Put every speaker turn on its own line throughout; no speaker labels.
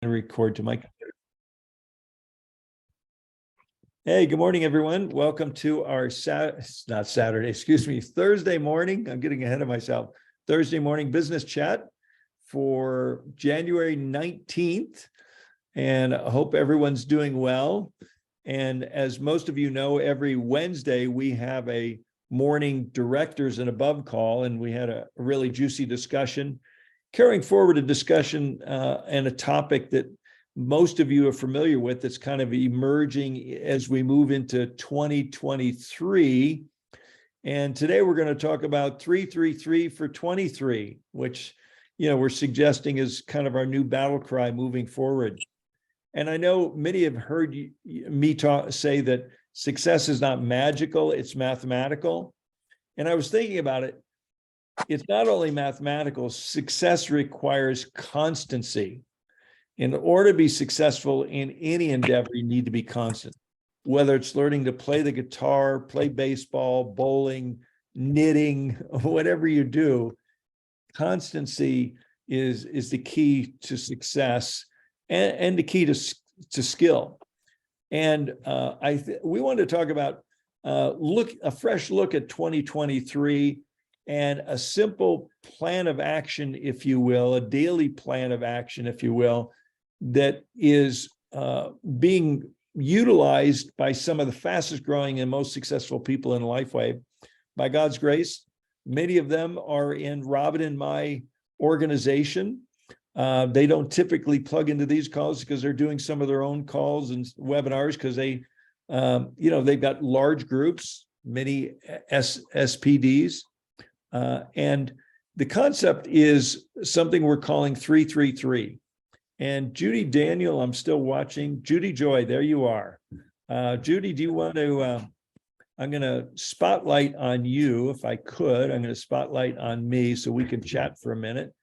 record to my computer. Hey, good morning, everyone. Welcome to our Thursday morning. I'm getting ahead of myself. Thursday morning business chat for January 19th. And I hope everyone's doing well. And as most of you know, every Wednesday we have a morning directors and above call, and we had a really juicy discussion, carrying forward a discussion and a topic that most of you are familiar with that's kind of emerging as we move into 2023. And today we're going to talk about 333 for 23, which, you know, we're suggesting is kind of our new battle cry moving forward. And I know many have heard me say that success is not magical, it's mathematical. And I was thinking about it. It's not only mathematical, success requires constancy. In order to be successful in any endeavor, you need to be constant. Whether it's learning to play the guitar, play baseball, bowling, knitting, whatever you do, constancy is the key to success and the key to skill. And we want to talk about a fresh look at 2023 and a simple plan of action, if you will, a daily plan of action, if you will, that is being utilized by some of the fastest growing and most successful people in Lifeway. By God's grace, many of them are in Robin and my organization. They don't typically plug into these calls because they're doing some of their own calls and webinars because they, they've got large groups, many SPDs. And the concept is something we're calling 333. And Judy Daniel, I'm still watching. Judy Joy, there you are. Judy, do you want to, I'm going to spotlight on you if I could. I'm going to spotlight on me so we can chat for a minute.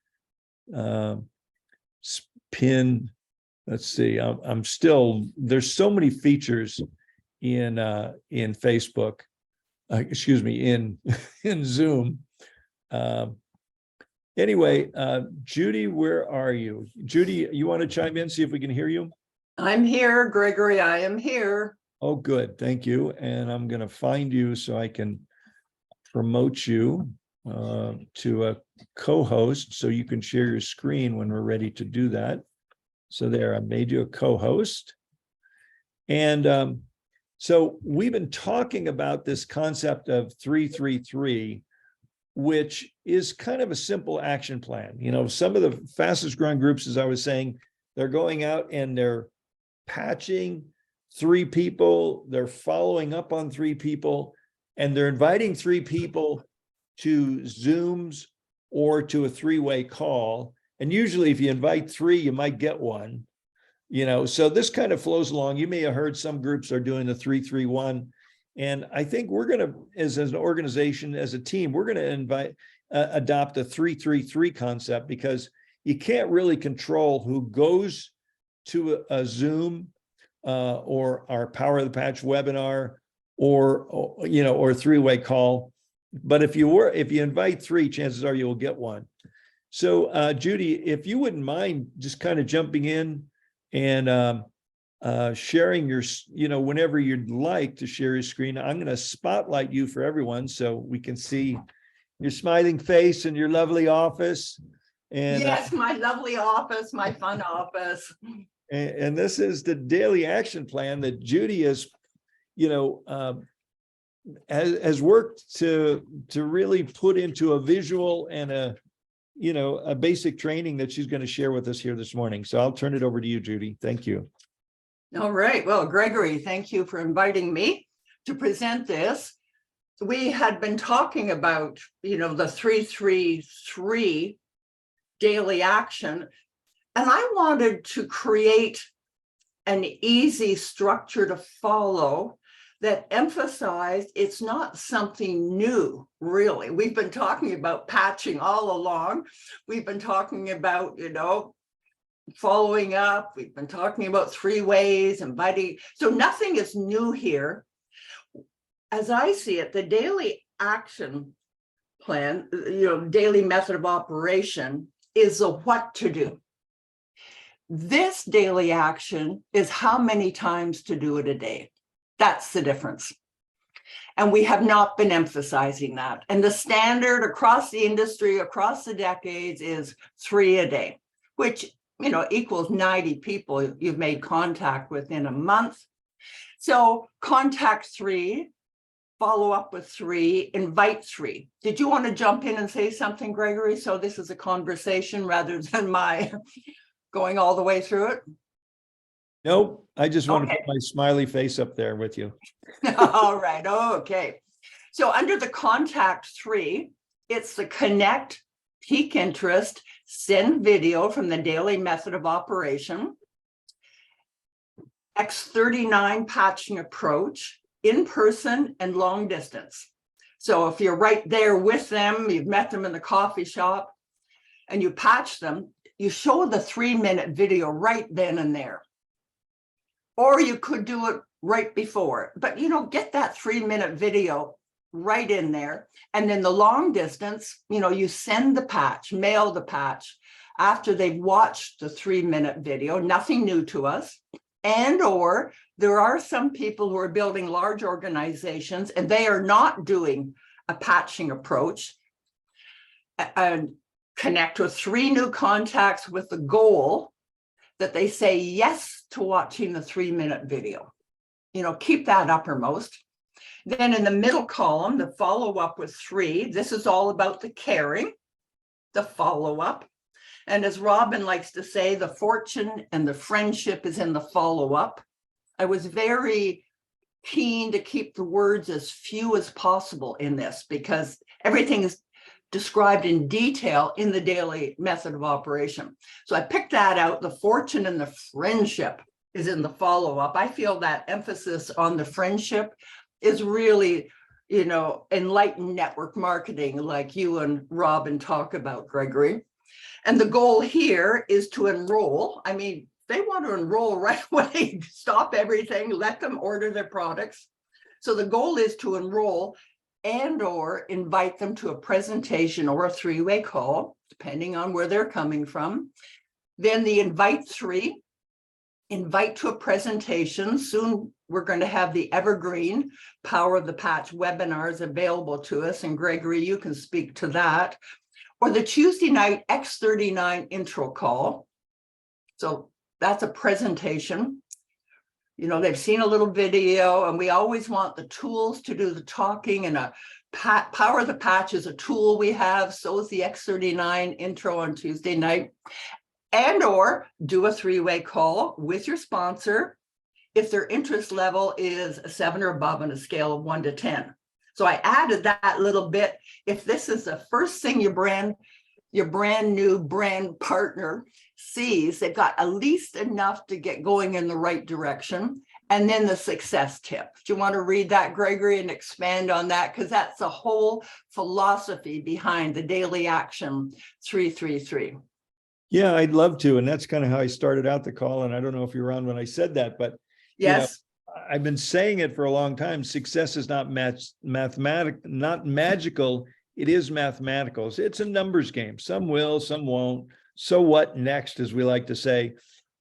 Pin, let's see, I'm still, there's so many features in Facebook, in Zoom. Anyway, Judy, where are you? Judy, you want to chime in, see if we can hear you?
I'm here, Gregory, I am here.
Oh, good, thank you. And I'm going to find you so I can promote you to a co-host so you can share your screen when we're ready to do that. So there, I made you a co-host. And so we've been talking about this concept of 333, which is kind of a simple action plan. You know, some of the fastest growing groups, as I was saying, they're going out and they're patching 3 people, they're following up on 3 people, and they're inviting 3 people to Zooms or to a 3-way call. And usually if you invite 3, you might get 1, you know, so this kind of flows along. You may have heard some groups are doing the 331. And I think we're going to, as an organization, as a team, we're going to adopt a 333 concept, because you can't really control who goes to a Zoom or our Power of the Patch webinar or a 3-way call. But if you invite 3, chances are you'll get 1. So Judy, if you wouldn't mind just kind of jumping in and sharing your, whenever you'd like to share your screen. I'm going to spotlight you for everyone so we can see your smiling face and your lovely office. And
yes, my lovely office, my fun office.
And this is the daily action plan that Judy has, has worked to really put into a visual and a basic training that she's going to share with us here this morning. So I'll turn it over to you, Judy. Thank you.
All right. Well, Gregory, thank you for inviting me to present this. We had been talking about, the 333 daily action, and I wanted to create an easy structure to follow that emphasized it's not something new, really. We've been talking about patching all along. We've been talking about, following up. We've been talking about 3 ways, inviting. So nothing is new here. As I see it, the daily action plan, daily method of operation is a what to do. This daily action is how many times to do it a day. That's the difference. And we have not been emphasizing that. And the standard across the industry, across the decades, is 3 a day, which, you know, equals 90 people you've made contact with in a month. So contact 3, follow up with 3, invite 3. Did you want to jump in and say something, Gregory? So this is a conversation rather than my going all the way through it.
Nope, I just want to
Okay.
put my smiley face up there with you.
All right. Okay. So under the contact 3, it's the connect, peak interest, send video from the daily method of operation, X39 patching approach, in person and long distance. So if you're right there with them, you've met them in the coffee shop and you patch them, you show the 3-minute video right then and there. Or you could do it right before, but you know, get that 3-minute video right in there. And then the long distance, you know, you send the patch, mail the patch after they've watched the 3-minute video, nothing new to us. And or there are some people who are building large organizations and they are not doing a patching approach, and connect with 3 new contacts with the goal that they say yes to watching the 3-minute video. You know, keep that uppermost. Then in the middle column, the follow-up with 3, this is all about the caring, the follow-up. And as Robin likes to say, the fortune and the friendship is in the follow-up. I was very keen to keep the words as few as possible in this because everything is described in detail in the daily method of operation. So I picked that out. The fortune and the friendship is in the follow-up. I feel that emphasis on the friendship is really, you know, enlightened network marketing like you and Robin talk about, Gregory. And the goal here is to enroll. I mean, they want to enroll right away, stop everything, let them order their products. So the goal is to enroll and or invite them to a presentation or a 3-way call, depending on where they're coming from. Then the invite 3, invite to a presentation. Soon we're going to have the evergreen Power of the Patch webinars available to us. And Gregory, you can speak to that. Or the Tuesday night X39 intro call. So that's a presentation. You know, they've seen a little video and we always want the tools to do the talking, and a Power of the Patch is a tool we have. So is the X39 intro on Tuesday night. And or do a 3-way call with your sponsor if their interest level is a 7 or above on a scale of 1 to 10. So I added that little bit. If this is the first thing your brand new brand partner sees, they've got at least enough to get going in the right direction. And then the success tip. Do you want to read that, Gregory, and expand on that? Because that's the whole philosophy behind the daily action 333.
Yeah, I'd love to. And that's kind of how I started out the call. And I don't know if you were on when I said that, but
Yes.
I've been saying it for a long time. Success is not not magical. It is mathematical. It's a numbers game. Some will, some won't. So what next, as we like to say,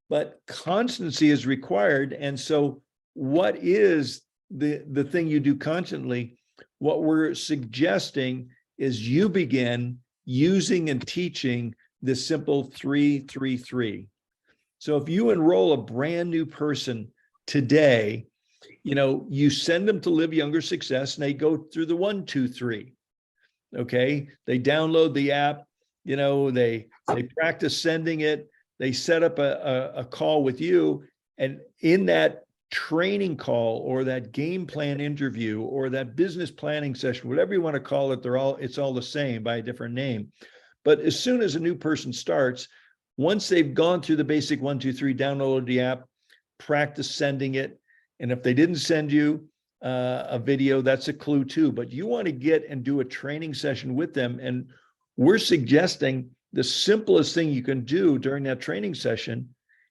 but constancy is required. And so what is the thing you do constantly? What we're suggesting is you begin using and teaching this simple 3-3-3. So if you enroll a brand new person today, you know, you send them to Live Younger Success and they go through the 1, 2, 3. Okay. They download the app, you know, they practice sending it. They set up a call with you. And in that training call or that game plan interview or that business planning session, whatever you want to call it, it's all the same by a different name. But as soon as a new person starts, once they've gone through the basic 1, 2, 3, downloaded the app, practice sending it. And if they didn't send you a video, that's a clue too. But you want to get and do a training session with them. And we're suggesting the simplest thing you can do during that training session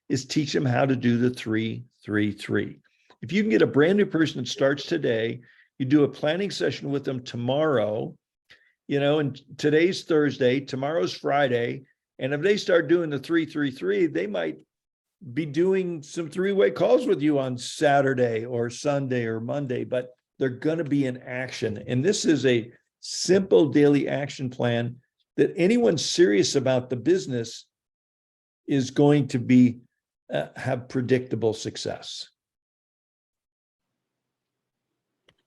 is teach them how to do the 3-3-3. If you can get a brand new person that starts today, you do a planning session with them tomorrow, you know, and today's Thursday, tomorrow's Friday. And if they start doing the 3-3-3, they might be doing some three-way calls with you on Saturday or Sunday or Monday, but they're going to be in action. And this is a simple daily action plan that anyone serious about the business is going to be have predictable success.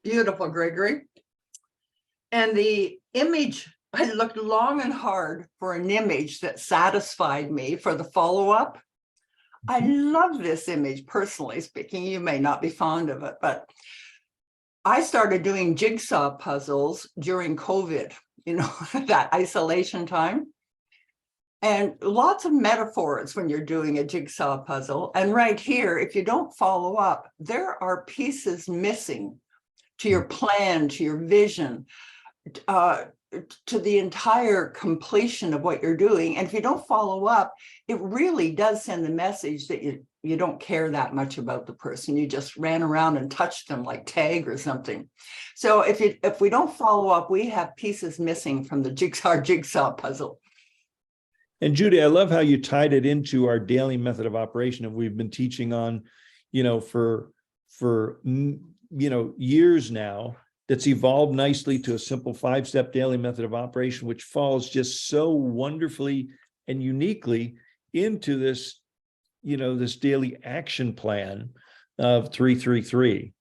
Beautiful, Gregory. And the image, I looked long and hard for an image that satisfied me for the follow-up. I love this image, personally speaking. You may not be fond of it, but I started doing jigsaw puzzles during COVID, that isolation time. And lots of metaphors when you're doing a jigsaw puzzle. And right here, if you don't follow up, there are pieces missing to your plan, to your vision, to the entire completion of what you're doing. And if you don't follow up, it really does send the message that you don't care that much about the person. You just ran around and touched them like tag or something. So if we don't follow up, we have pieces missing from the jigsaw puzzle.
And Judy, I love how you tied it into our daily method of operation. And we've been teaching on, for years now. That's evolved nicely to a simple 5-step daily method of operation, which falls just so wonderfully and uniquely into this, this daily action plan of 3-3-3.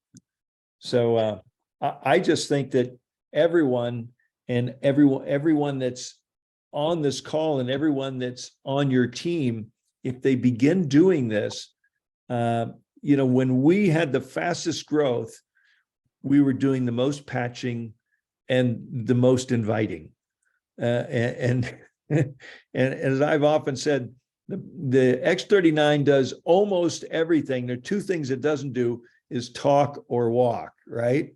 So I just think that everyone that's on this call and everyone that's on your team, if they begin doing this, when we had the fastest growth, we were doing the most patching and the most inviting. And as I've often said, the X39 does almost everything. There are two things it doesn't do is talk or walk, right?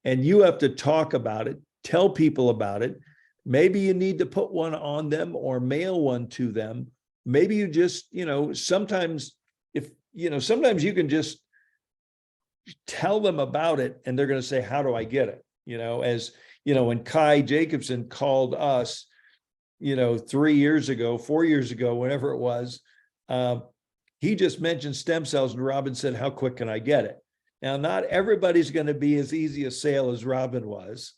And you have to talk about it, tell people about it. Maybe you need to put one on them or mail one to them. Maybe you just, sometimes sometimes you can just tell them about it and they're going to say, how do I get it? When Kai Jacobson called us, 4 years ago, whenever it was, he just mentioned stem cells and Robin said, how quick can I get it? Now, not everybody's going to be as easy a sale as Robin was,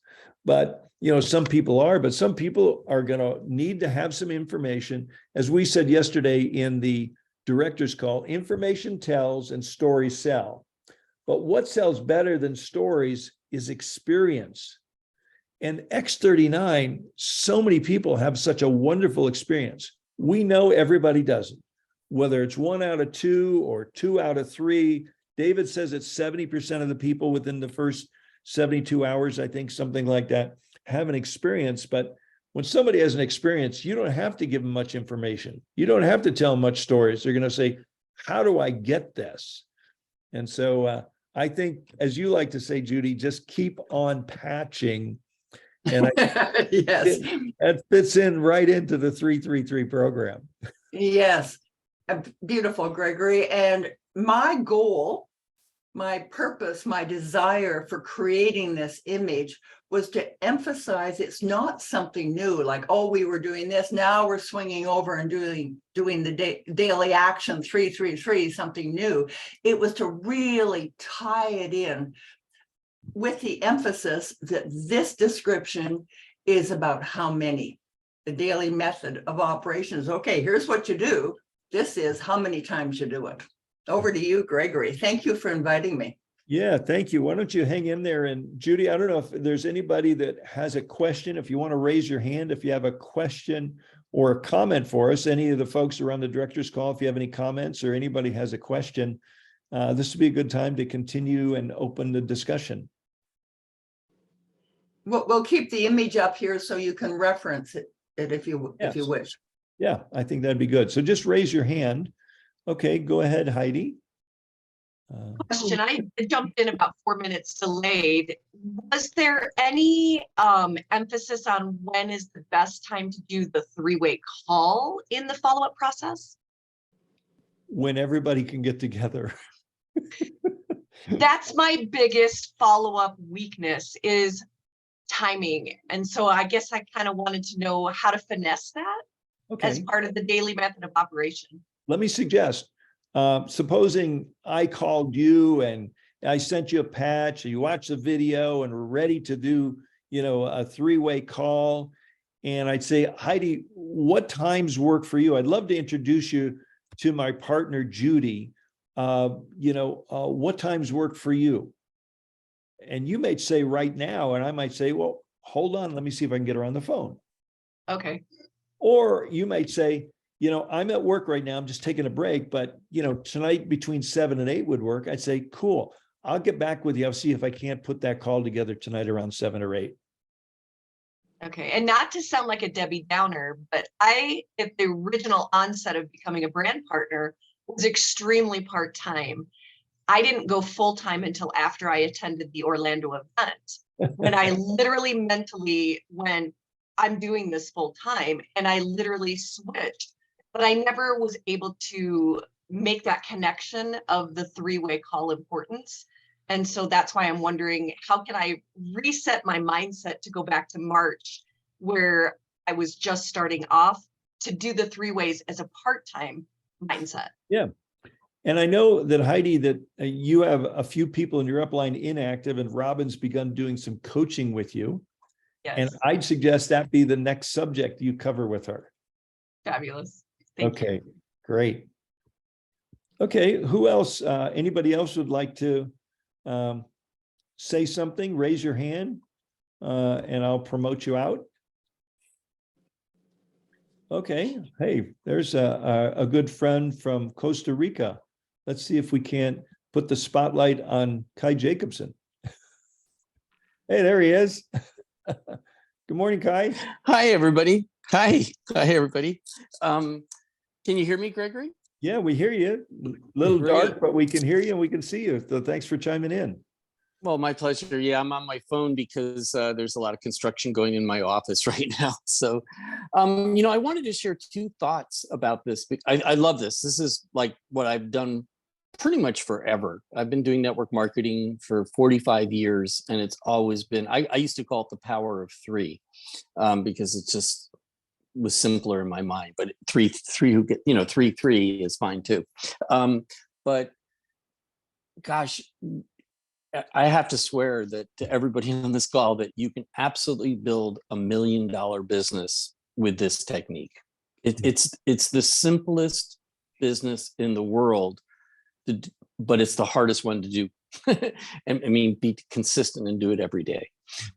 but some people are, but some people are going to need to have some information. As we said yesterday in the director's call, information tells and stories sell. But what sells better than stories is experience. And X39, so many people have such a wonderful experience. We know everybody doesn't, whether it's 1 out of 2 or 2 out of 3. David says it's 70% of the people within the first 72 hours, I think, something like that, have an experience. But when somebody has an experience, you don't have to give them much information. You don't have to tell them much stories. They're going to say, how do I get this? And so I think, as you like to say, Judy, just keep on patching. And
yes,
that fits in right into the 3-3-3 program.
Yes, beautiful, Gregory. And my goal, my purpose, my desire for creating this image was to emphasize it's not something new, like, oh, we were doing this, now we're swinging over and doing the daily action 3-3-3, something new. It was to really tie it in with the emphasis that this description is about how many. The daily method of operations. Okay, here's what you do. This is how many times you do it. Over to you, Gregory. Thank you for inviting me.
Yeah, thank you. Why don't you hang in there? And Judy, I don't know if there's anybody that has a question. If you want to raise your hand, if you have a question or a comment for us, any of the folks around the director's call, if you have any comments or anybody has a question, this would be a good time to continue and open the discussion.
We'll keep the image up here so you can reference it if you wish.
Yeah, I think that'd be good. So just raise your hand. Okay, go ahead, Heidi.
Question. I jumped in about 4 minutes delayed. Was there any emphasis on when is the best time to do the 3-way call in the follow-up process?
When everybody can get together.
That's my biggest follow-up weakness is timing. And so I guess I kind of wanted to know how to finesse that as part of the daily method of operation.
Let me suggest Supposing I called you and I sent you a patch, and you watch the video and we're ready to do, a three-way call. And I'd say, Heidi, what times work for you? I'd love to introduce you to my partner, Judy. What times work for you? And you might say right now, and I might say, well, hold on, let me see if I can get her on the phone.
Okay.
Or you might say, I'm at work right now, I'm just taking a break, but tonight between 7 and 8 would work. I'd say, cool, I'll get back with you. I'll see if I can't put that call together tonight around 7 or 8.
Okay. And not to sound like a Debbie Downer, but if the original onset of becoming a brand partner was extremely part-time, I didn't go full-time until after I attended the Orlando event, when I literally mentally went, I'm doing this full-time, and I literally switched, but I never was able to make that connection of the three-way call importance. And so that's why I'm wondering, how can I reset my mindset to go back to March, where I was just starting off, to do the three ways as a part-time mindset?
Yeah. And I know that, Heidi, that you have a few people in your upline inactive, and Robin's begun doing some coaching with you.
Yes.
And I'd suggest that be the next subject you cover with her.
Fabulous. Thank you.
Okay, great. Okay, who else? Anybody else would like to say something? Raise your hand, and I'll promote you out. Okay, hey, there's a good friend from Costa Rica. Let's see if we can't put the spotlight on Kai Jacobson. Hey, there he is. Good morning, Kai.
Hi, everybody. Hi, everybody. Can you hear me, Gregory?
Yeah, we hear you. A little
Great.
dark, but we can hear you and we can see you. So thanks for chiming in.
Well, my pleasure. Yeah, I'm on my phone because there's a lot of construction going in my office right now. So, I wanted to share two thoughts about this. I love this. This is like what I've done pretty much forever. I've been doing network marketing for 45 years, and it's always been, I used to call it the power of three, because it just was simpler in my mind, but three who get, 3 is fine too. But gosh, I have to swear that to everybody on this call that you can absolutely build $1 million business with this technique. It's the simplest business in the world, but it's the hardest one to do. And I mean, be consistent and do it every day.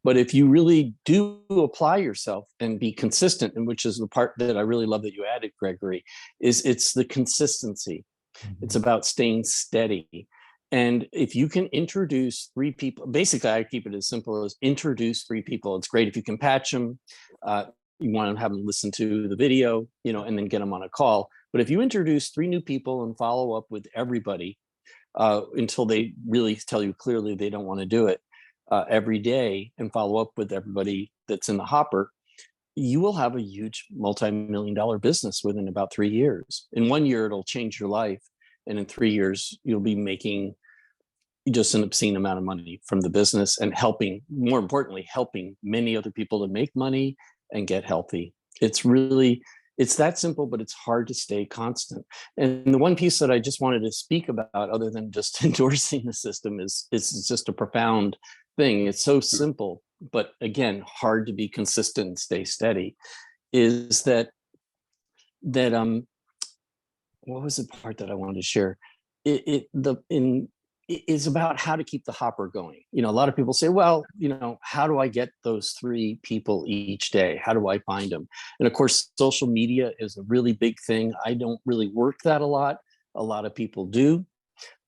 But if you really do apply yourself and be consistent, and which is the part that I really love that you added, Gregory, it's the consistency. It's about staying steady. And if you can introduce 3 people, basically I keep it as simple as introduce 3 people. It's great if you can patch them. You want to have them listen to the video, and then get them on a call. But if you introduce 3 new people and follow up with everybody until they really tell you clearly they don't want to do it every day, and follow up with everybody that's in the hopper, you will have a huge multi-million-dollar business within about 3 years. In 1 year, it'll change your life. And in 3 years, you'll be making just an obscene amount of money from the business, and more importantly, helping many other people to make money and get healthy. It's that simple, but it's hard to stay constant. And the one piece that I just wanted to speak about, other than just endorsing the system, is just a profound thing. It's so simple, but again, hard to be consistent and stay steady. Is that what was the part that I wanted to share? It's about how to keep the hopper going. A lot of people say, well, how do I get those 3 people each day? How do I find them? And of course, social media is a really big thing. I don't really work that a lot. A lot of people do.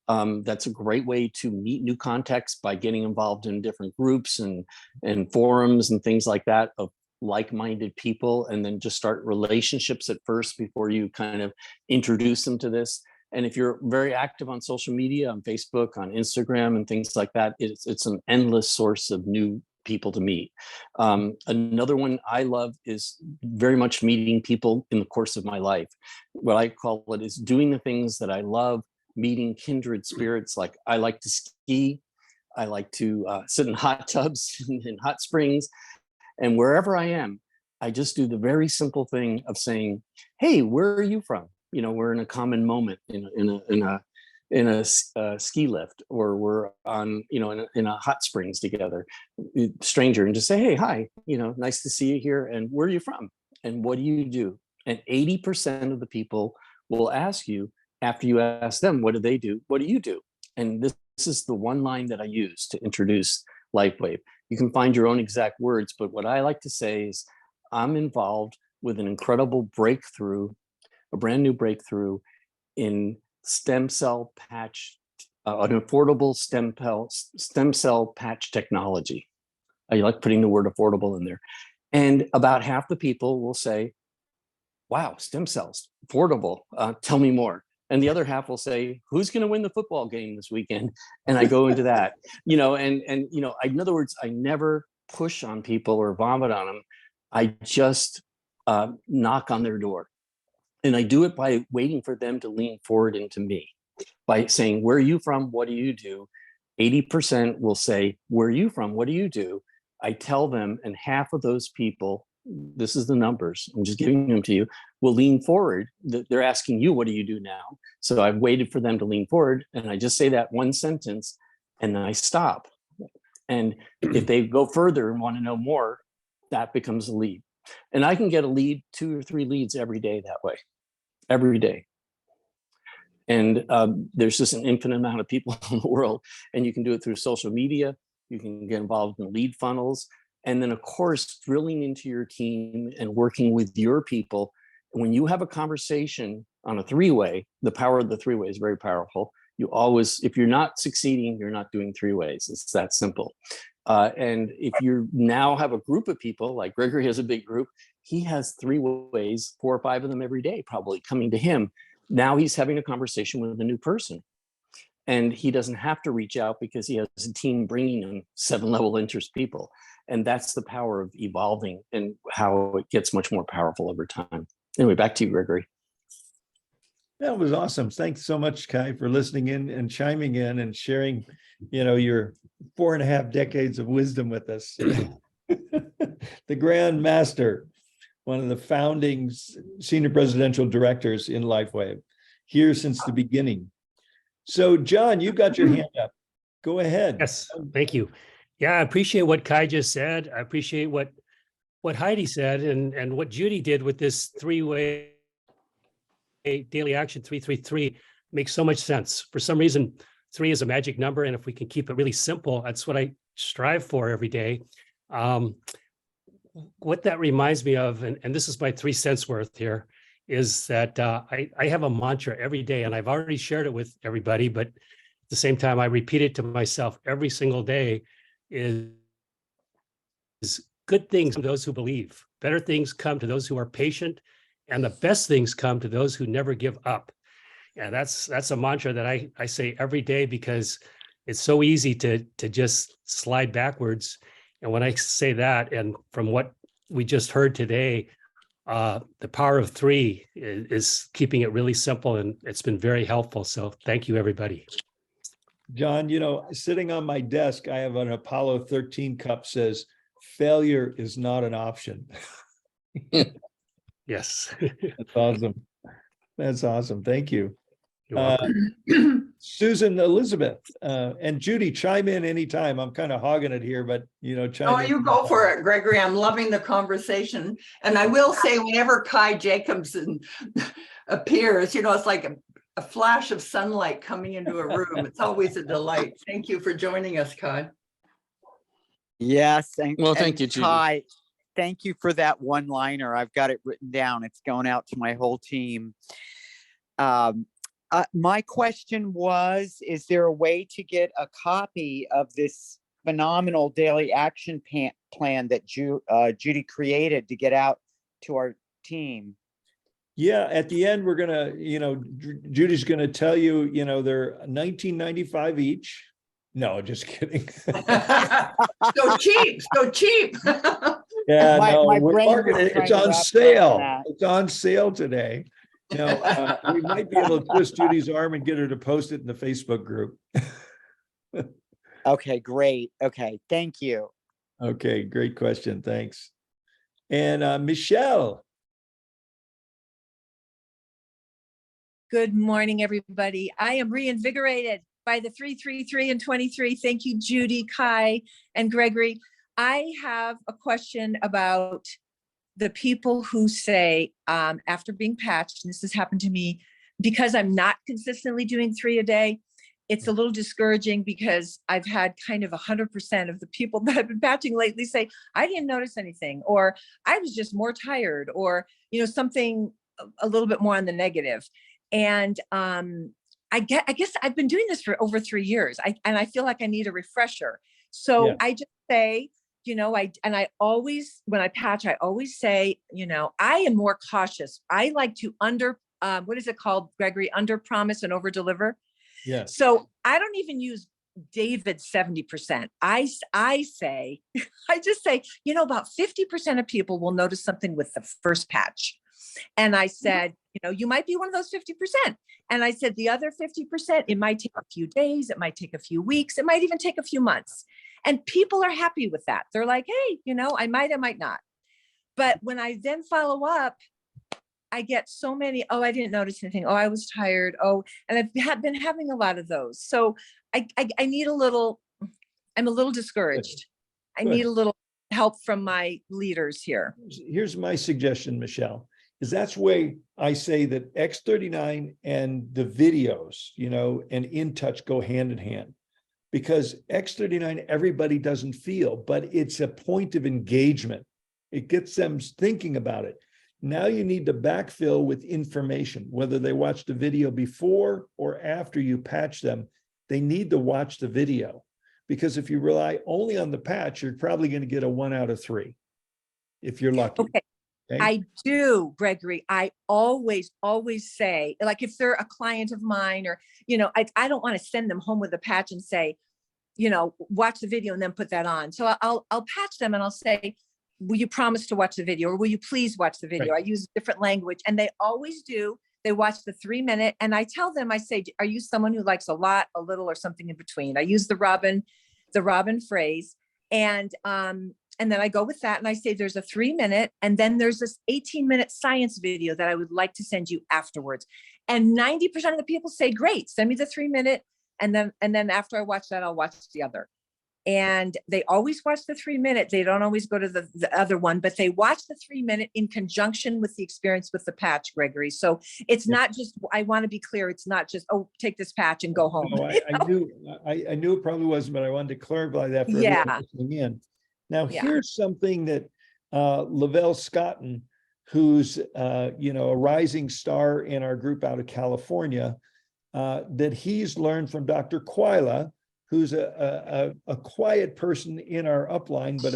That's a great way to meet new contacts by getting involved in different groups and forums and things like that of like-minded people, and then just start relationships at first before you kind of introduce them to this. And if you're very active on social media, on Facebook, on Instagram, and things like that, it's an endless source of new people to meet. Another one I love is very much meeting people in the course of my life. What I call it is doing the things that I love, meeting kindred spirits. Like I like to ski. I like to sit in hot tubs in hot springs. And wherever I am, I just do the very simple thing of saying, hey, where are you from? we're in a common moment ski lift, or we're on, in a hot springs together, stranger, and just say, hey, hi, nice to see you here. And where are you from? And what do you do? And 80% of the people will ask you, after you ask them, what do they do? What do you do? And this is the one line that I use to introduce LifeWave. You can find your own exact words, but what I like to say is, I'm involved with an incredible breakthrough, a brand new breakthrough in stem cell patch, an affordable stem cell patch technology. I like putting the word affordable in there. And about half the people will say, wow, stem cells, affordable, tell me more. And the other half will say, who's going to win the football game this weekend? And I go into that, in other words, I never push on people or vomit on them. I just knock on their door. And I do it by waiting for them to lean forward into me, by saying, where are you from? What do you do? 80% will say, where are you from? What do you do? I tell them, and half of those people, this is the numbers, I'm just giving them to you, will lean forward. They're asking you, what do you do now? So I've waited for them to lean forward, and I just say that one sentence, and then I stop. And if they go further and want to know more, that becomes a lead. And I can get a lead, 2 or 3 leads every day that way, every day. And there's just an infinite amount of people in the world, and you can do it through social media. You can get involved in lead funnels. And then, of course, drilling into your team and working with your people. When you have a conversation on a 3-way, the power of the 3-way is very powerful. You always, if you're not succeeding, you're not doing 3-ways. It's that simple. And if you now have a group of people, like Gregory has a big group, he has 3-ways, 4 or 5 of them every day, probably coming to him. Now he's having a conversation with a new person. And he doesn't have to reach out because he has a team bringing him 7-level interest people. And that's the power of evolving and how it gets much more powerful over time. Anyway, back to you, Gregory.
That was awesome. Thanks so much, Kai, for listening in and chiming in and sharing, your 4.5 decades of wisdom with us. The Grand Master, one of the founding senior presidential directors in LifeWave, here since the beginning. So, John, you've got your hand up. Go ahead.
Yes, thank you. Yeah, I appreciate what Kai just said. I appreciate what Heidi said and what Judy did with this 3-way daily action 333 makes so much sense. For some reason, 3 is a magic number, and if we can keep it really simple, that's what I strive for every day. What that reminds me of, and this is my 3 cents worth here, is that I have a mantra every day, and I've already shared it with everybody, but at the same time, I repeat it to myself every single day, is good things to those who believe, better things come to those who are patient, and the best things come to those who never give up. And that's a mantra that I say every day, because it's so easy to just slide backwards. And when I say that, and from what we just heard today, the power of 3 is keeping it really simple, and it's been very helpful. So thank you, everybody.
John, sitting on my desk, I have an Apollo 13 cup, says, failure is not an option.
Yes.
That's awesome. That's awesome. Thank you.
You're welcome.
Susan, Elizabeth, and Judy, chime in anytime. I'm kind of hogging it here, but chime
Oh,
in.
you go for it, Gregory. I'm loving the conversation. And I will say, whenever Kai Jacobson appears, it's like a flash of sunlight coming into a room. It's always a delight. Thank you for joining us, Kai.
Yes.
Well, thank you, Judy.
Kai, thank you for that one-liner. I've got it written down. It's going out to my whole team. My question was, is there a way to get a copy of this phenomenal daily action plan that Judy created to get out to our team?
Yeah, at the end, we're gonna, Judy's gonna tell you, they're $19.95 each. No, just kidding.
So cheap, so cheap.
Yeah,
My
we're
brain was
marketing.
trying
It's
to
on
wrap around
sale.
that.
It's on sale today. We might be able to twist Judy's arm and get her to post it in the Facebook group.
Okay, great. Okay, thank you.
Okay, great question. Thanks. And Michelle.
Good morning, everybody. I am reinvigorated by the 333 and 23. Thank you, Judy, Kai, and Gregory. I have a question about the people who say, after being patched, and this has happened to me, because I'm not consistently doing 3 a day, it's a little discouraging because I've had kind of 100% of the people that I've been patching lately say, I didn't notice anything, or I was just more tired, or, something a little bit more on the negative. And I guess I've been doing this for over 3 years. I feel like I need a refresher. So
Yeah.
I just say, I always, when I patch, I always say, I am more cautious. I like to what is it called, Gregory? Under promise and over deliver.
Yeah.
So I don't even use David's 70%. I say, I just say, about 50% of people will notice something with the first patch. And I said, you might be one of those 50%. And I said, the other 50%, it might take a few days, it might take a few weeks, it might even take a few months. And people are happy with that. They're like, hey, I might not. But when I then follow up, I get so many, oh, I didn't notice anything. Oh, I was tired. Oh, and I've been having a lot of those. So I need I'm a little discouraged. I
Good.
need a little help from my leaders here.
Here's my suggestion, Michelle, is that's why I say that X39 and the videos, and In Touch go hand in hand. Because X39, everybody doesn't feel, but it's a point of engagement. It gets them thinking about it. Now you need to backfill with information, whether they watched the video before or after you patch them, they need to watch the video. Because if you rely only on the patch, you're probably going to get a 1 out of 3 if you're lucky.
Okay. I do, Gregory. I always say, like, if they're a client of mine, or, I don't want to send them home with a patch and say, watch the video and then put that on. So I'll patch them and I'll say, will you promise to watch the video, or will you please watch the video?
Right.
I use different language, and they always do. They watch the 3 minute, and I tell them, I say, are you someone who likes a lot, a little, or something in between? I use the Robin phrase. And then I go with that, and I say, there's a 3 minute, and then there's this 18-minute science video that I would like to send you afterwards. And 90% of the people say, great, send me the 3 minute. And then after I watch that, I'll watch the other. And they always watch the 3 minute. They don't always go to the other one, but they watch the 3 minute in conjunction with the experience with the patch, Gregory. So it's not just, I want to be clear, it's not just, oh, take this patch and go home.
No, I knew it probably wasn't, but I wanted to clarify that for everyone listening in. Now, here's something that Lavelle Scotton, who's a rising star in our group out of California, that he's learned from Dr. Quila, who's a quiet person in our upline, but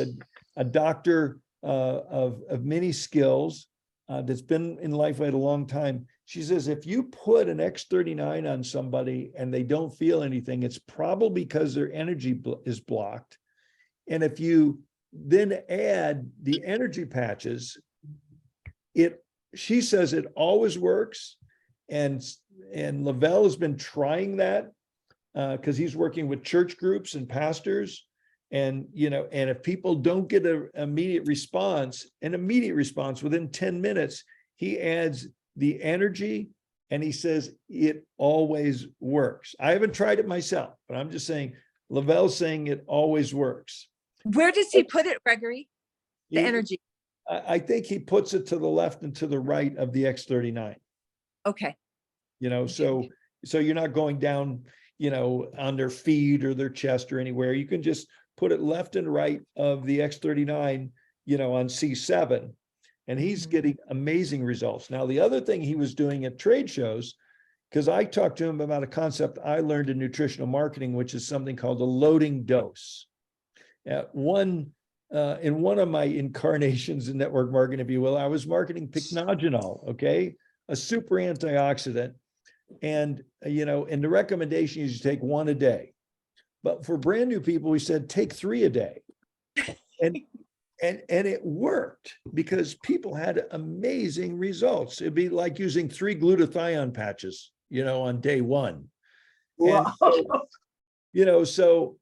a doctor of many skills that's been in LifeLight a long time. She says, if you put an X39 on somebody and they don't feel anything, it's probably because their energy is blocked. And if you then add the energy patches, she says it always works. And Lavelle has been trying that because he's working with church groups and pastors. And, and if people don't get an immediate response within 10 minutes, he adds the energy and he says it always works. I haven't tried it myself, but I'm just saying, Lavelle's saying it always works.
Where does he put it, Gregory? The energy.
I think he puts it to the left and to the right of the X39.
Okay.
So you're not going down, on their feet or their chest or anywhere. You can just put it left and right of the X39, on C7, and he's getting amazing results. Now, the other thing he was doing at trade shows, because I talked to him about a concept I learned in nutritional marketing, which is something called a loading dose. In one of my incarnations in network marketing, if you will, I was marketing pycnogenol, okay, a super antioxidant. And, and the recommendation is you take 1 a day. But for brand new people, we said, take 3 a day. And it worked because people had amazing results. It'd be like using 3 glutathione patches, on day 1. And, so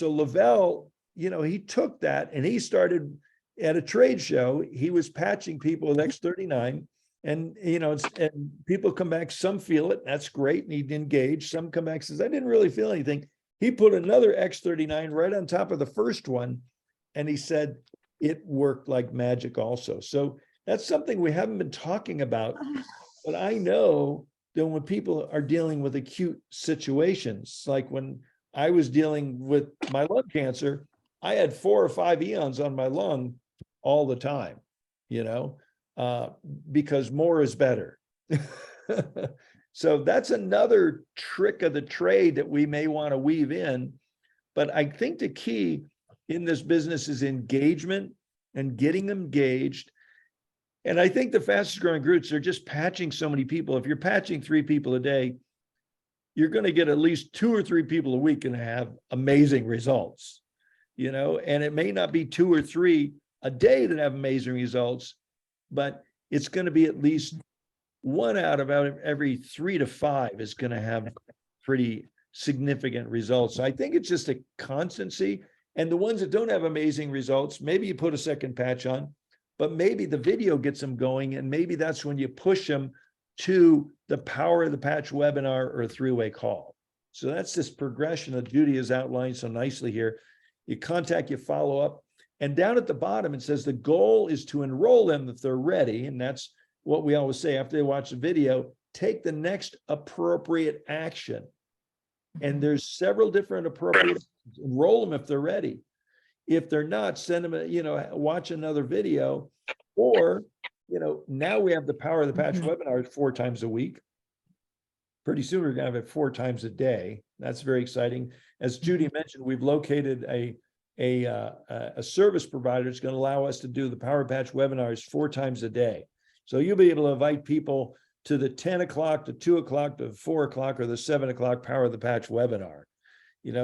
Lavelle, he took that and he started at a trade show. He was patching people with X39. And, and people come back, some feel it, that's great, need to engage. Some come back and says, I didn't really feel anything. He put another X39 right on top of the first one. And he said, it worked like magic also. So that's something we haven't been talking about. But I know that when people are dealing with acute situations, like when I was dealing with my lung cancer, I had 4 or 5 eons on my lung all the time, because more is better. So that's another trick of the trade that we may want to weave in. But I think the key in this business is engagement and getting them engaged. And I think the fastest growing groups are just patching so many people. If you're patching 3 people a day, you're going to get at least 2 or 3 people a week and have amazing results, and it may not be 2 or 3 a day that have amazing results, but it's going to be at least 1 out of every 3 to 5 is going to have pretty significant results. So I think it's just a constancy. And the ones that don't have amazing results, maybe you put a second patch on, but maybe the video gets them going. And maybe that's when you push them to the Power of the Patch webinar or a 3-way call. So that's this progression that Judy has outlined so nicely here. You contact, you follow up. And down at the bottom, it says the goal is to enroll them if they're ready. And that's what we always say after they watch the video, take the next appropriate action. And there's several different appropriate actions. Enroll them if they're ready. If they're not, send them, watch another video. Or, now we have the Power of the Patch webinar 4 times a week. Pretty soon we're going to have it 4 times a day. That's very exciting. As Judy mentioned, we've located a service provider that's going to allow us to do the Power Patch webinars 4 times a day. So you'll be able to invite people to the 10 o'clock, to 2 o'clock, to 4 o'clock, or the 7 o'clock Power of the Patch webinar.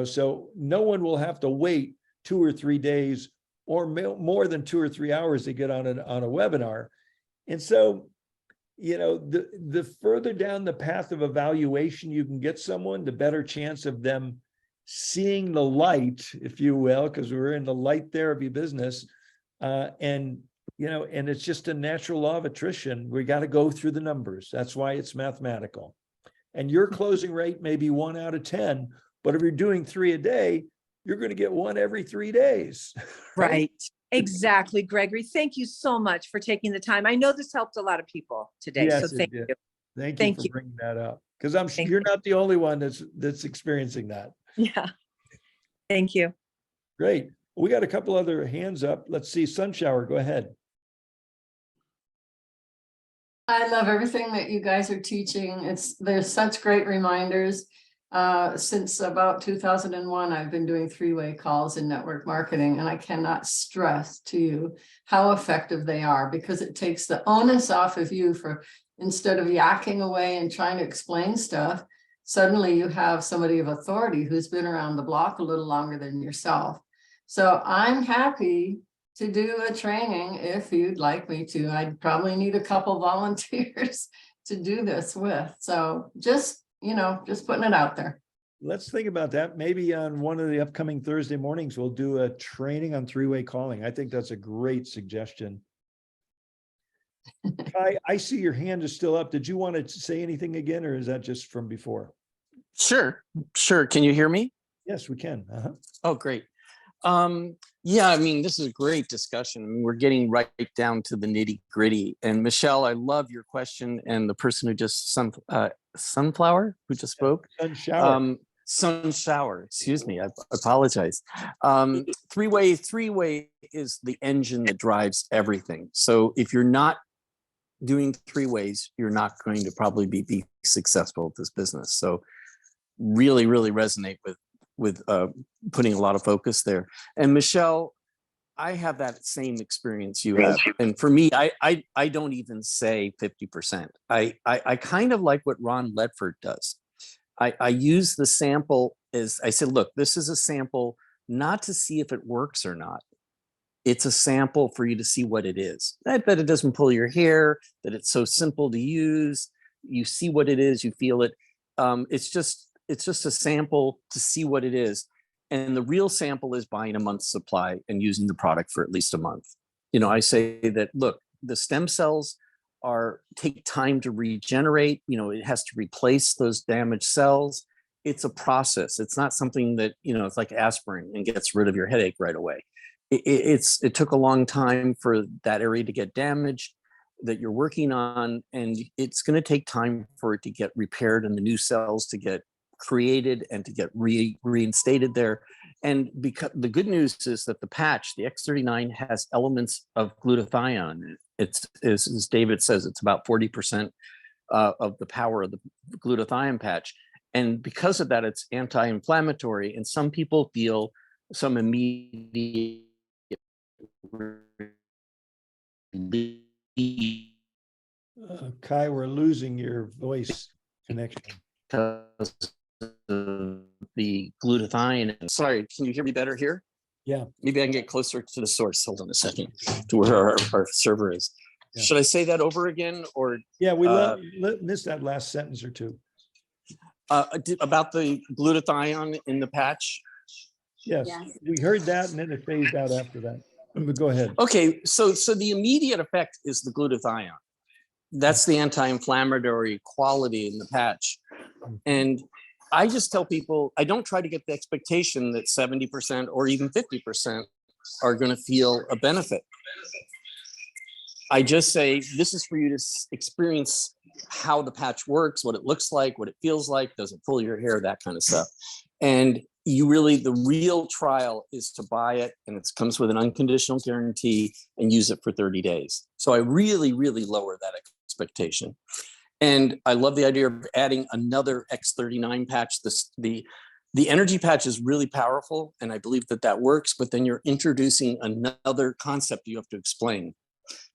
So no one will have to wait 2 or 3 days or more than 2 or 3 hours to get on a webinar. And so, the further down the path of evaluation you can get someone, the better chance of them seeing the light, if you will, because we're in the light therapy business. And it's just a natural law of attrition. We got to go through the numbers. That's why it's mathematical. And your closing rate may be 1 out of 10, but if you're doing 3 a day, you're going to get 1 every 3 days.
Right. Exactly, Gregory. Thank you so much for taking the time. I know this helped a lot of people today.
Yes,
So
it
thank
did.
you.
Thank you for bringing that up, because I'm sure you're not the only one that's experiencing that.
Yeah. Thank you.
Great. We got a couple other hands up. Let's see. Sunshower, go ahead.
I love everything that you guys are teaching. There's such great reminders. Since about 2001, I've been doing 3-way calls in network marketing, and I cannot stress to you how effective they are, because it takes the onus off of you for, instead of yakking away and trying to explain stuff, suddenly you have somebody of authority who's been around the block a little longer than yourself. So I'm happy to do a training if you'd like me to. I'd probably need a couple volunteers to do this with. So just putting it out there.
Let's think about that. Maybe on one of the upcoming Thursday mornings, we'll do a training on 3-way calling. I think that's a great suggestion. I see your hand is still up. Did you want to say anything again, or is that just from before?
Sure. Can you hear me?
Yes, we can.
Oh, great. Yeah, I mean, this is a great discussion. I mean, we're getting right down to the nitty gritty. And Michelle, I love your question, and the person who just Sunflower who just spoke. Sunshower, excuse me, I apologize. 3-way is the engine that drives everything. So if you're not doing 3 ways, you're not going to probably be successful at this business. So really resonate with putting a lot of focus there. And Michelle, I have that same experience you have. And for me, I don't even say 50%. I kind of like what Ron Ledford does. I use the sample as, I said, look, this is a sample not to see if it works or not. It's a sample for you to see what it is. I bet it doesn't pull your hair, that it's so simple to use. You see what it is, you feel it. It's just a sample to see what it is. And the real sample is buying a month's supply and using the product for at least a month. I say that, look, the stem cells take time to regenerate. It has to replace those damaged cells. It's a process. It's not something that, it's like aspirin and gets rid of your headache right away. It took a long time for that area to get damaged that you're working on, and it's going to take time for it to get repaired and the new cells to get created and to get reinstated there. And because the good news is that the patch, the X39, has elements of glutathione. It's, as David says, it's about 40% of the power of the glutathione patch. And because of that, it's anti-inflammatory. And some people feel some immediate relief.
Kai, we're losing your voice connection.
Because of the glutathione. Sorry, can you hear me better here?
Yeah.
Maybe I can get closer to the source. Hold on a second, to where our server is.
Yeah.
Should I say that over again, or
Yeah, we missed that last sentence or two.
about the glutathione in the patch?
Yes, we heard that and then it phased out after that. But go ahead.
Okay, so the immediate effect is the glutathione. That's the anti-inflammatory quality in the patch. And I just tell people, I don't try to get the expectation that 70% or even 50% are going to feel a benefit. I just say, this is for you to experience how the patch works, what it looks like, what it feels like, does it pull your hair, that kind of stuff. And the real trial is to buy it, and it comes with an unconditional guarantee, and use it for 30 days. So I really, really lower that expectation. And I love the idea of adding another X39 patch. The energy patch is really powerful, and I believe that works, but then you're introducing another concept you have to explain.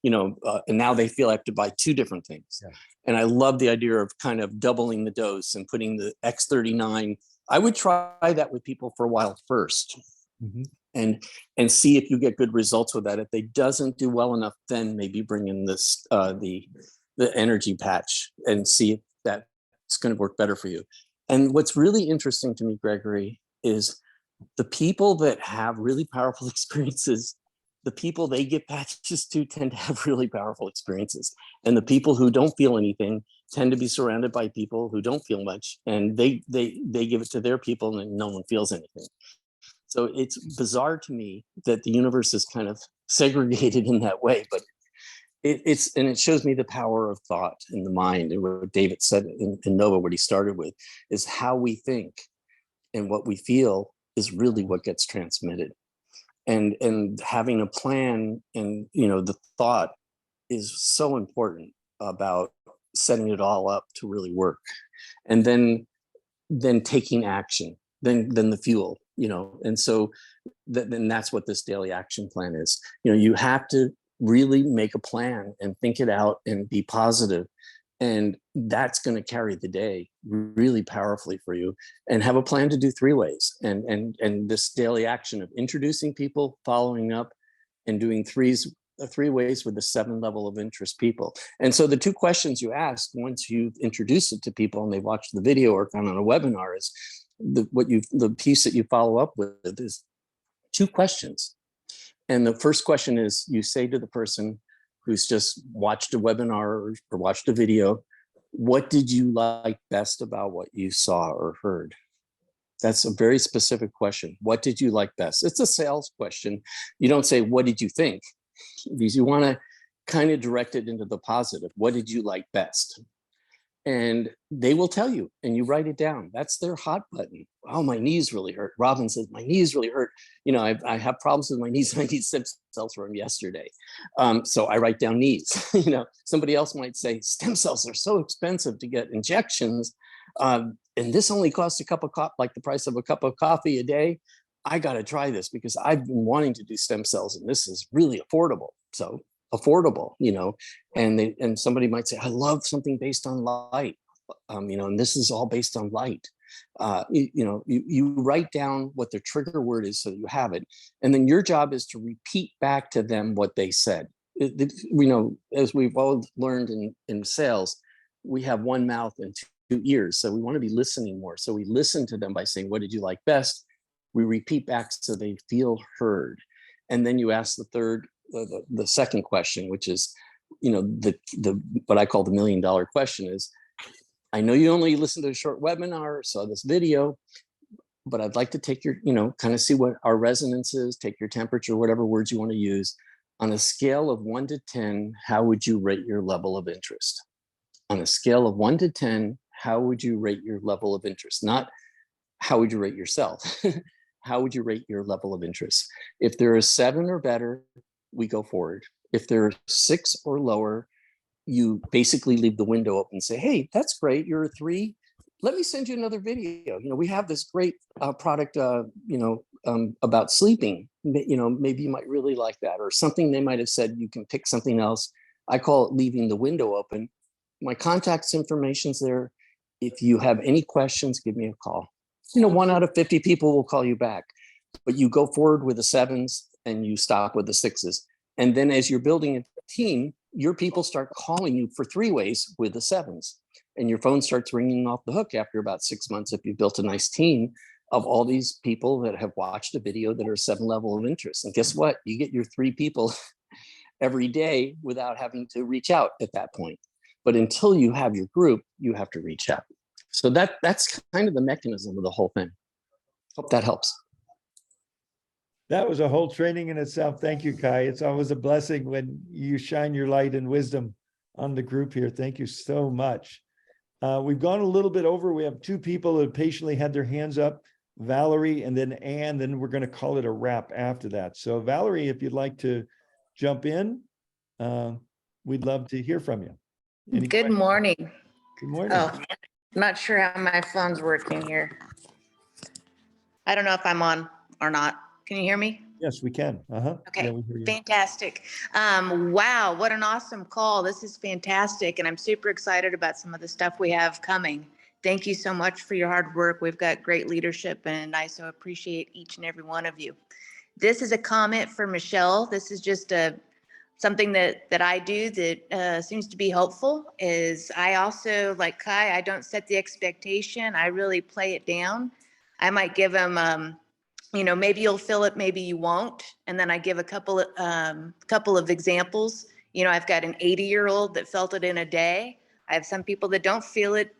And now they feel I have to buy two different things. Yeah. And I love the idea of kind of doubling the dose and putting the X39. I would try that with people for a while first, and see if you get good results with that. If they doesn't do well enough, then maybe bring in this the energy patch and see if that's going to work better for you. And what's really interesting to me, Gregory, is the people that have really powerful experiences, the people they give patches to tend to have really powerful experiences. And the people who don't feel anything tend to be surrounded by people who don't feel much, and they give it to their people and no one feels anything. So it's bizarre to me that the universe is kind of segregated in that way, but it shows me the power of thought in the mind. And what David said in Nova, what he started with, is how we think and what we feel is really what gets transmitted. And having a plan and the thought is so important about setting it all up to really work. And then taking action, then the fuel, and so then that's what this daily action plan is. You have to really make a plan and think it out and be positive, and that's going to carry the day really powerfully for you. And have a plan to do 3 ways, and this daily action of introducing people, following up, and doing 3 ways with the 7 level of interest people. And so the 2 questions you ask once you've introduced it to people and they've watched the video or gone on a webinar is the piece that you follow up with is 2 questions. And the first question is, you say to the person who's just watched a webinar or watched a video, what did you like best about what you saw or heard? That's a very specific question. What did you like best? It's a sales question. You don't say, what did you think? Because you want to kind of direct it into the positive. What did you like best? And they will tell you, and you write it down. That's their hot button. Oh, my knees really hurt. Robin says, my knees really hurt. I have problems with my knees. I need stem cells from yesterday. So I write down knees. Somebody else might say, stem cells are so expensive to get injections. And this only costs a cup of coffee, like the price of a cup of coffee a day. I got to try this because I've been wanting to do stem cells, and this is really affordable. So affordable, and somebody might say, I love something based on light, and this is all based on light. You write down what their trigger word is so that you have it. And then your job is to repeat back to them what they said. As we've all learned in sales, we have 1 mouth and 2 ears. So we want to be listening more. So we listen to them by saying, what did you like best? We repeat back so they feel heard. And then you ask the second question, which is, the what I call the $1 million question is, I know you only listened to a short webinar or saw this video, but I'd like to take your, kind of see what our resonance is, take your temperature, whatever words you want to use. On a scale of 1 to 10, how would you rate your level of interest? On a scale of 1 to 10, how would you rate your level of interest? Not how would you rate yourself? How would you rate your level of interest? If there is 7 or better, we go forward. If there are 6 or lower, you basically leave the window open and say, hey, that's great, you're a 3. Let me send you another video. We have this great product, about sleeping. Maybe you might really like that, or something they might have said, you can pick something else. I call it leaving the window open. My contacts information's there. If you have any questions, give me a call. 1 out of 50 people will call you back, but you go forward with the 7s and you stop with the 6s. And then as you're building a team, your people start calling you for 3-ways with the 7s. And your phone starts ringing off the hook after about 6 months if you built a nice team of all these people that have watched a video that are 7 level of interest. And guess what? You get your 3 people every day without having to reach out at that point. But until you have your group, you have to reach out. So that's kind of the mechanism of the whole thing. Hope that helps.
That was a whole training in itself. Thank you, Kai. It's always a blessing when you shine your light and wisdom on the group here. Thank you so much. We've gone a little bit over. We have 2 people that patiently had their hands up, Valerie and then Ann, then we're going to call it a wrap after that. So Valerie, if you'd like to jump in, we'd love to hear from you. Any
Good
questions?
morning.
Good morning.
Oh, I'm not sure how my phone's working here. I don't know if I'm on or not. Can you hear me?
Yes, we can.
Okay,
Yeah, we hear you.
fantastic. Wow, what an awesome call. This is fantastic. And I'm super excited about some of the stuff we have coming. Thank you so much for your hard work. We've got great leadership and I so appreciate each and every one of you. This is a comment for Michelle. This is just something that I do that seems to be helpful. Is I also, like Kai, I don't set the expectation. I really play it down. I might give them, maybe you'll feel it, maybe you won't. And then I give a couple of examples. I've got an 80-year-old that felt it in a day. I have some people that don't feel it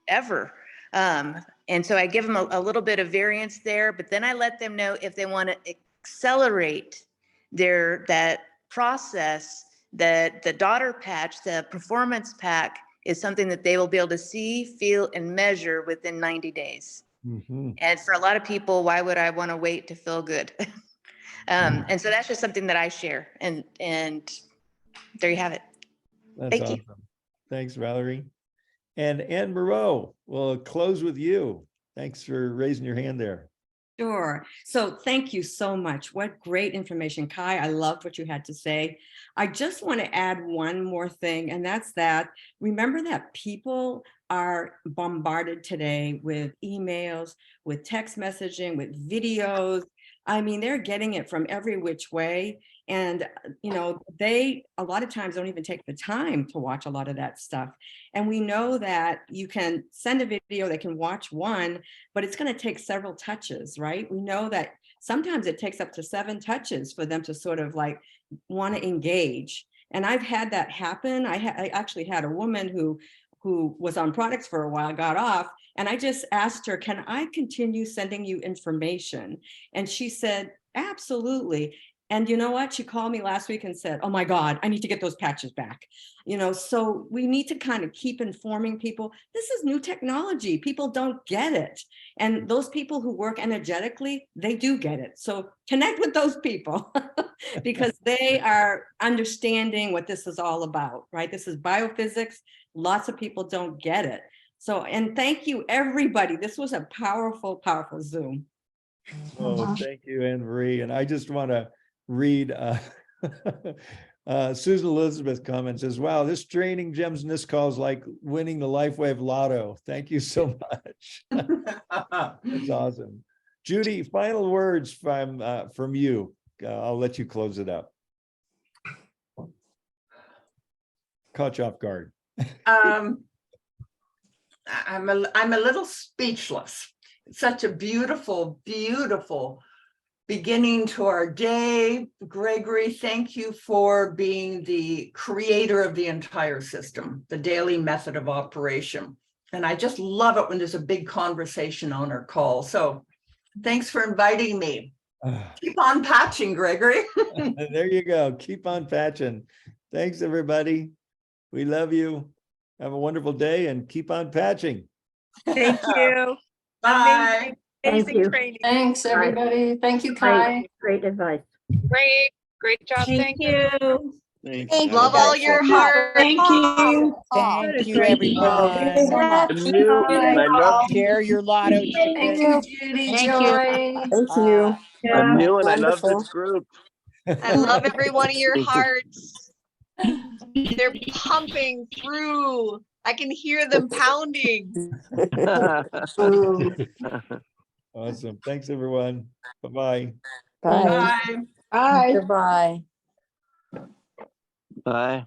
ever. And so I give them a little bit of variance there, but then I let them know if they want to accelerate that process, that the daughter patch, the performance pack is something that they will be able to see, feel, and measure within 90 days.
Mm-hmm.
And for a lot of people, why would I want to wait to feel good? And so that's just something that I share. And there you have it.
That's
Thank
awesome.
you.
Thanks, Valerie. And Ann Moreau, we'll close with you. Thanks for raising your hand there.
Sure. So thank you so much. What great information, Kai. I loved what you had to say. I just want to add one more thing, and that's that remember that people are bombarded today with emails, with text messaging, with videos. I mean, they're getting it from every which way. And, they a lot of times don't even take the time to watch a lot of that stuff. And we know that you can send a video, they can watch one, but it's going to take several touches, right? We know that sometimes it takes up to 7 touches for them to sort of like want to engage. And I've had that happen. I actually had a woman who was on products for a while, got off, and I just asked her, can I continue sending you information? And she said, absolutely. And you know what? She called me last week and said, oh my God, I need to get those patches back. So we need to kind of keep informing people. This is new technology. People don't get it. And those people who work energetically, they do get it. So connect with those people because they are understanding what this is all about, right? This is biophysics. Lots of people don't get it. So, and thank you, everybody. This was a powerful, powerful Zoom.
Oh, thank you, Anne Marie. And I just want to read Susan Elizabeth comments says, wow, this training gems in this call is like winning the LifeWave Lotto. Thank you so much. That's awesome. Judy, final words from you. I'll let you close it up. Caught you off guard.
I'm a little speechless. Such a beautiful, beautiful beginning to our day. Gregory, thank you for being the creator of the entire system, the daily method of operation. And I just love it when there's a big conversation on our call. So thanks for inviting me. Keep on patching, Gregory.
There you go. Keep on patching. Thanks, everybody. We love you. Have a wonderful day and keep on patching.
Thank you.
Bye.
Amazing training.
Thanks, everybody. Thank you, Kai.
Great advice.
Great job.
Thank you.
Thanks.
Love all your heart.
Thank you.
Thank you,
great
everyone.
Congrats.
I love
Share your lotto
Thank
tickets.
you, Judy,
Thank
Joy.
Thank you.
I'm new and I love
Wonderful.
this group.
I love every one of your hearts. They're pumping through. I can hear them pounding.
Awesome. Thanks, everyone. Bye-bye.
Bye.
Bye.
Goodbye.
Bye.